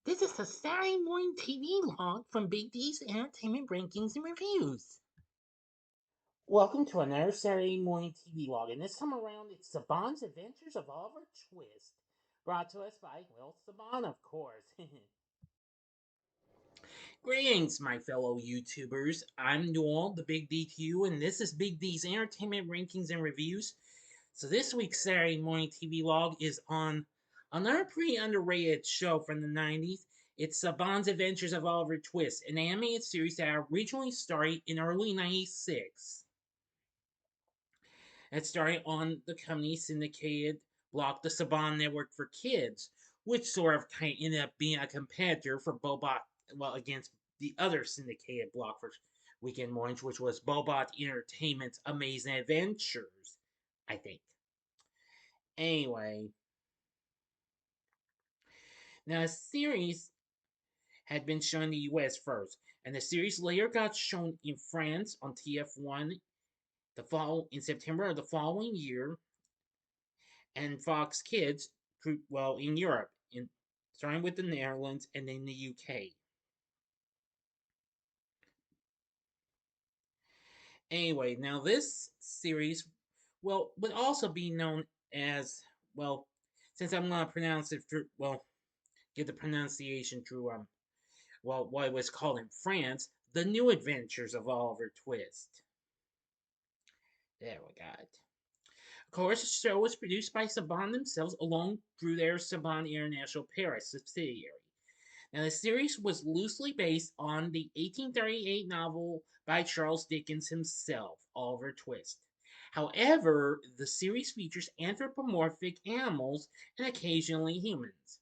This is the Saturday Morning TVLog from Big D's Entertainment Rankings and Reviews. Welcome to another Saturday Morning TVLog, and this time around it's Saban'S Adventures of Oliver Twist, brought to us by, well, Saban, of course. Greetings, my fellow YouTubers. I'm Newell, the Big D to you, and this is Big D's Entertainment Rankings and Reviews. So this week's Saturday Morning TVLog is on another pretty underrated show from the 90s. It's Saban's Adventures of Oliver Twist, an animated series that originally started in early 96. It started on the company syndicated block, the Saban Network for Kids, which sort of kind of ended up being a competitor for Bobot, well, against the other syndicated block for weekend mornings, which was Bobot Entertainment's Amazing Adventures, I think. Anyway, now the series had been shown in the US first, and the series later got shown in France on TF1 in September of the following year, and Fox Kids, well, in Europe, starting with the Netherlands and then the UK. Anyway, now this series, well, would also be known as, well, since I'm going to pronounce it through, well, get the pronunciation through, well, what it was called in France, The New Adventures of Oliver Twist. There we got it. Of course, the show was produced by Saban themselves along through their Saban International Paris subsidiary. Now, the series was loosely based on the 1838 novel by Charles Dickens himself, Oliver Twist. However, the series features anthropomorphic animals and occasionally humans.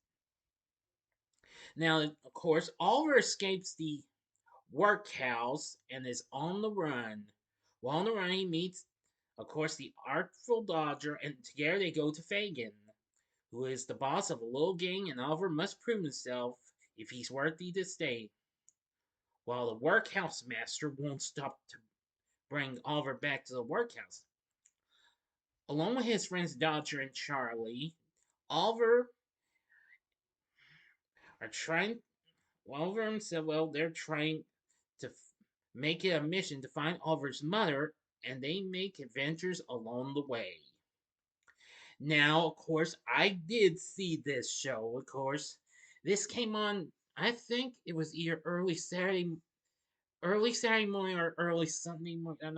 Now, of course, Oliver escapes the workhouse and is on the run. While on the run, he meets, of course, the artful Dodger, and together they go to Fagin, who is the boss of a little gang, and Oliver must prove himself if he's worthy to stay. While the workhouse master won't stop to bring Oliver back to the workhouse. Along with his friends Dodger and Charlie, Oliver are trying. Oliver himself, well, they're trying to make it a mission to find Oliver's mother, and they make adventures along the way. Now, of course, I did see this show. Of course, this came on. I think it was either early Saturday morning or early Sunday morning.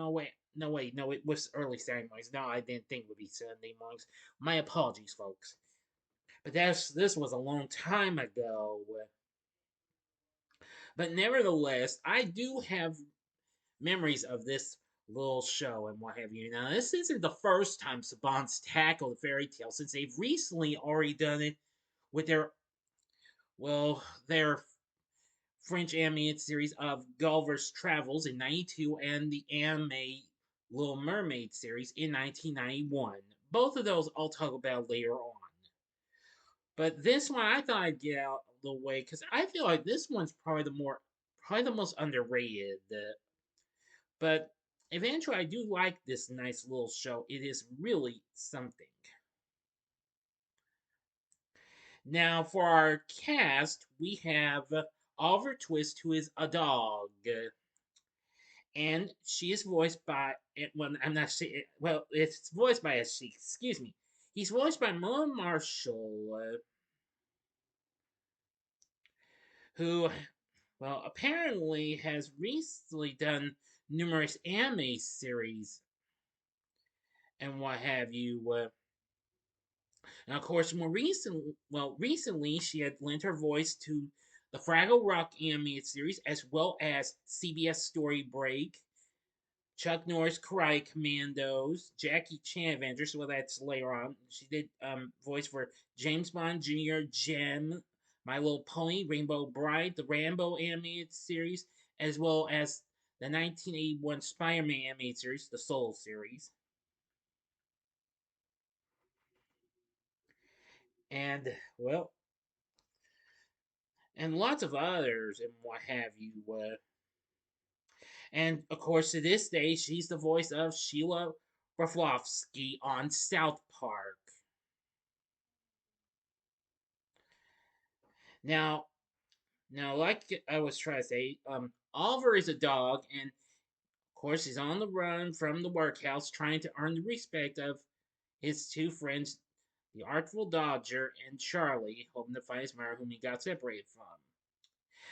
No, it was early Saturday mornings. No, I didn't think it would be Sunday mornings. My apologies, folks. But this was a long time ago. But nevertheless, I do have memories of this little show and what have you. Now, this isn't the first time Saban's tackled a fairy tale, since they've recently already done it with their French animated series of Gulliver's Travels in '92 and the anime Little Mermaid series in 1991. Both of those I'll talk about later on. But this one I thought I'd get out of the way because I feel like this one's probably the most underrated. But eventually, I do like this nice little show. It is really something. Now, for our cast, we have Oliver Twist, who is a dog. And she is voiced by, well, I'm not saying, well, it's voiced by a she, excuse me. He's voiced by Mullen Marshall, who, well, apparently has recently done numerous anime series and what have you. And of course, recently she had lent her voice to the Fraggle Rock animated series, as well as CBS Story Break, Chuck Norris Karate Commandos, Jackie Chan Adventures. Well, that's later on. She did voice for James Bond Jr., Gem, My Little Pony, Rainbow Bride, the Rambo animated series, as well as the 1981 Spider-Man animated series, the Soul series. And, well, and lots of others and what have you. And of course, to this day, she's the voice of Sheila Broflovsky on South Park. Now, Now, like I was trying to say, Oliver is a dog, and of course, he's on the run from the workhouse, trying to earn the respect of his two friends, the Artful Dodger and Charlie, hoping to find his mother, whom he got separated from.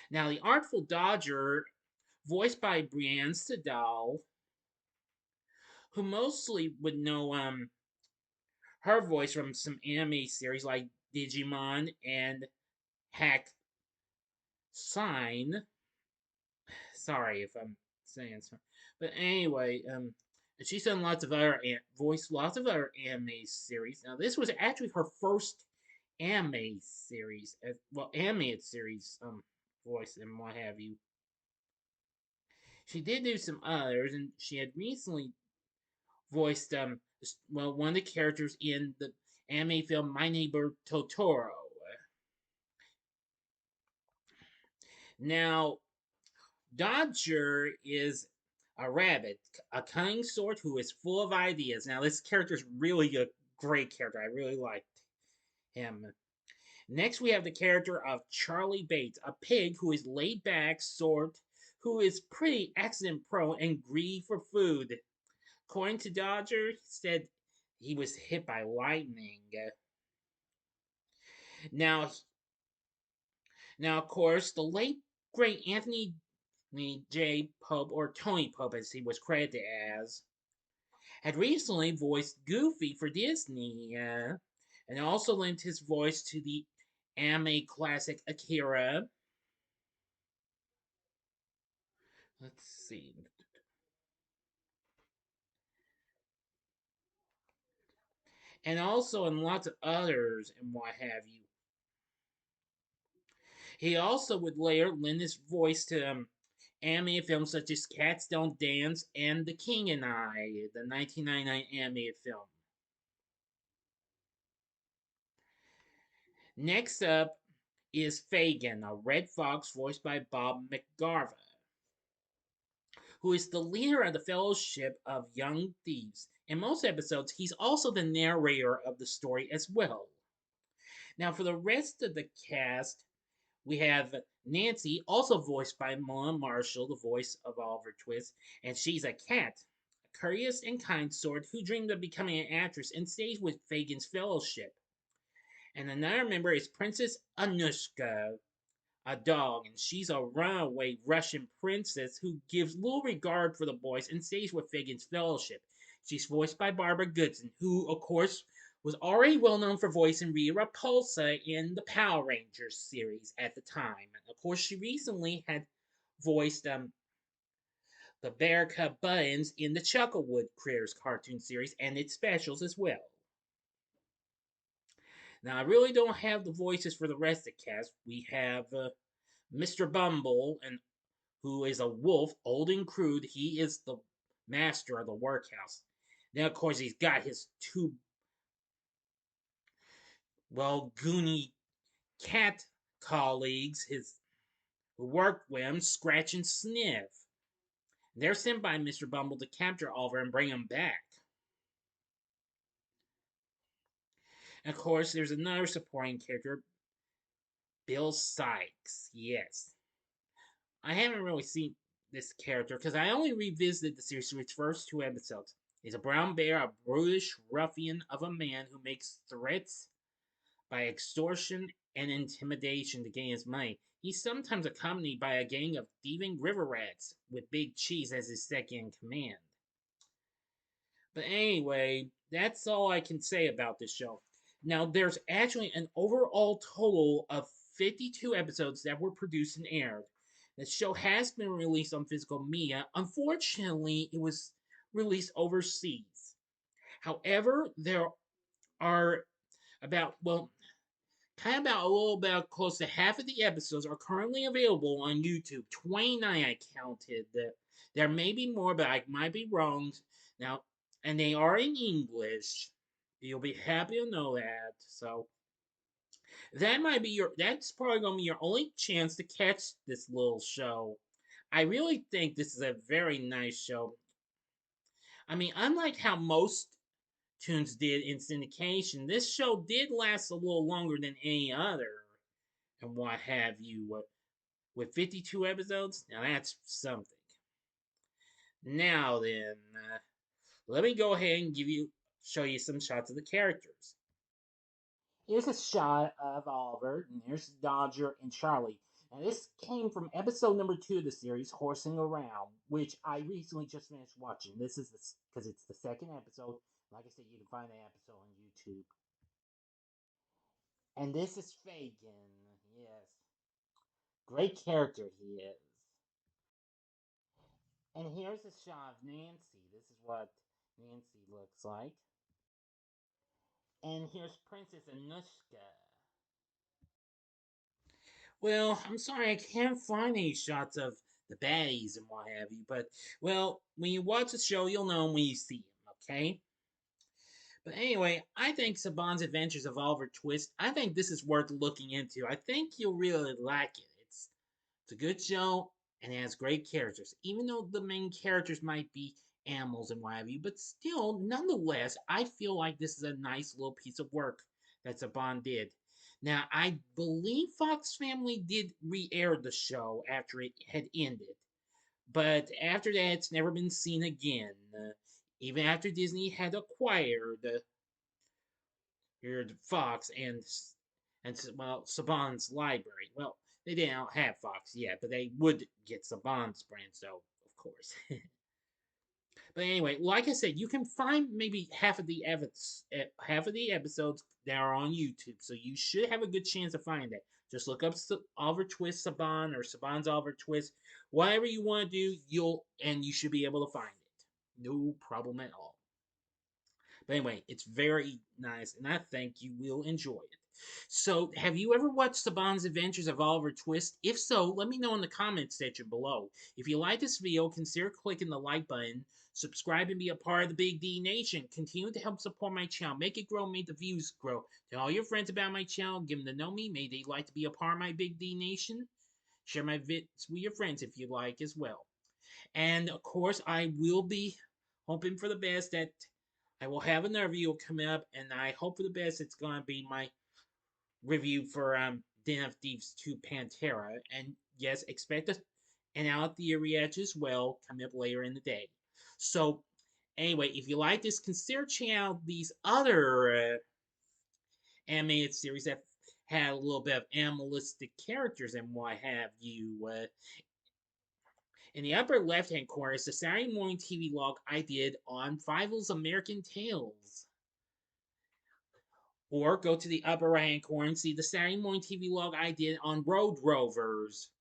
Now, the Artful Dodger, voiced by Brienne Sedal, who mostly would know her voice from some anime series like Digimon and Hack Sign. Sorry if I'm saying something, but anyway, she's done lots of other voiced lots of other anime series. Now, this was actually her first anime series, well, animated series, voice and what have you. She did do some others, and she had recently voiced well, one of the characters in the anime film My Neighbor Totoro. Now, Dodger is a rabbit, a cunning sort who is full of ideas. Now, this character is really a great character. I really liked him. Next, we have the character of Charlie Bates, a pig who is laid back sort, who is pretty accident prone and greedy for food. According to Dodger, he said he was hit by lightning. Now, now, of course, the late great Anthony J. Pope, or Tony Pope as he was credited as, had recently voiced Goofy for Disney, and also lent his voice to the anime classic Akira. Let's see. And also in lots of others and what have you. He also would later lend his voice to animated films such as Cats Don't Dance and The King and I, the 1999 animated film. Next up is Fagin, a red fox voiced by Bob McGarva, who is the leader of the Fellowship of Young Thieves. In most episodes, he's also the narrator of the story as well. Now, for the rest of the cast, we have Nancy, also voiced by Mona Marshall, the voice of Oliver Twist, and she's a cat, a courteous and kind sort who dreamed of becoming an actress and stays with Fagin's fellowship. And another member is Princess Anushka, a dog, and she's a runaway Russian princess who gives little regard for the boys and stays with Fagin's fellowship. She's voiced by Barbara Goodson, who, of course, was already well known for voicing Rita Repulsa in the Power Rangers series at the time. And of course, she recently had voiced the Bear Cub Buttons in the Chucklewood Critters cartoon series and its specials as well. Now, I really don't have the voices for the rest of the cast. We have Mr. Bumble, and who is a wolf, old and crude. He is the master of the workhouse. Now, of course, he's got his two, well, goony cat colleagues, his who work with him, Scratch and Sniff. They're sent by Mr. Bumble to capture Oliver and bring him back. And of course, there's another supporting character, Bill Sykes. Yes. I haven't really seen this character because I only revisited the series for its first two episodes. He's a brown bear, a brutish ruffian of a man who makes threats by extortion and intimidation to gain his money. He's sometimes accompanied by a gang of thieving river rats with Big Cheese as his second in command. But anyway, that's all I can say about this show. Now, there's actually an overall total of 52 episodes that were produced and aired. The show has been released on physical media. Unfortunately, it was released overseas. However, there are about, well, kind of about a little about close to half of the episodes are currently available on YouTube. 29 I counted. There may be more, but I might be wrong. Now, and they are in English. You'll be happy to know that. So that's probably gonna be your only chance to catch this little show. I really think this is a very nice show. I mean, unlike how most tunes did in syndication, this show did last a little longer than any other and what have you. with 52 episodes. Now that's something. Now then, let me go ahead and show you some shots of the characters. Here's a shot of Oliver, and here's Dodger and Charlie. Now this came from episode number 2 of the series, Horsing Around, which I recently just finished watching. This is because it's the second episode. Like I said, you can find the episode on YouTube. And this is Fagin. Yes. Great character he is. And here's a shot of Nancy. This is what Nancy looks like. And here's Princess Anushka. Well, I'm sorry, I can't find any shots of the baddies and what have you, but, well, when you watch the show, you'll know them when you see them, okay? But anyway, I think Saban's Adventures of Oliver Twist, I think this is worth looking into. I think you'll really like it. It's a good show, and it has great characters. Even though the main characters might be animals and what have you, but still, nonetheless, I feel like this is a nice little piece of work that Saban did. Now, I believe Fox Family did re-air the show after it had ended, but after that, it's never been seen again. Even after Disney had acquired Fox and well, Saban's library. Well, they didn't have Fox yet, but they would get Saban's brand, so of course. But anyway, like I said, you can find maybe half of the episodes that are on YouTube, so you should have a good chance of finding that. Just look up Oliver Twist Saban or Saban's Oliver Twist, whatever you want to do, you should be able to find it. No problem at all. But anyway, it's very nice, and I think you will enjoy it. So, have you ever watched Saban's Adventures of Oliver Twist? If so, let me know in the comments section below. If you like this video, consider clicking the like button, subscribe, and be a part of the Big D Nation. Continue to help support my channel. Make it grow, make the views grow. Tell all your friends about my channel, give them to know me. May they like to be a part of my Big D Nation. Share my vids with your friends if you like as well. And, of course, I will be hoping for the best that I will have another review coming up, and I hope for the best it's going to be my review for Den of Thieves 2 Pantera. And yes, expect an out theater reaction as well coming up later in the day. So, anyway, if you like this, consider checking out these other animated series that had a little bit of animalistic characters and what have you. In the upper left-hand corner is the Saturday Morning TVLog I did on Fievel's American Tales. Or go to the upper right-hand corner and see the Saturday Morning TVLog I did on Road Rovers.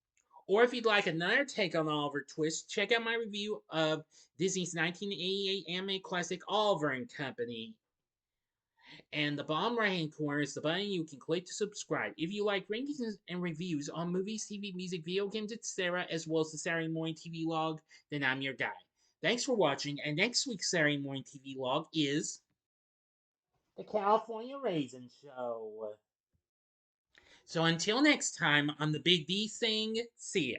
Or if you'd like another take on Oliver Twist, check out my review of Disney's 1988 anime classic Oliver and Company. And the bottom right-hand corner is the button you can click to subscribe. If you like rankings and reviews on movies, TV, music, video games, etc., as well as the Saturday Morning TVLog, then I'm your guy. Thanks for watching, and next week's Saturday Morning TVLog is The California Raisin Show. So until next time on the Big D Thing, see ya.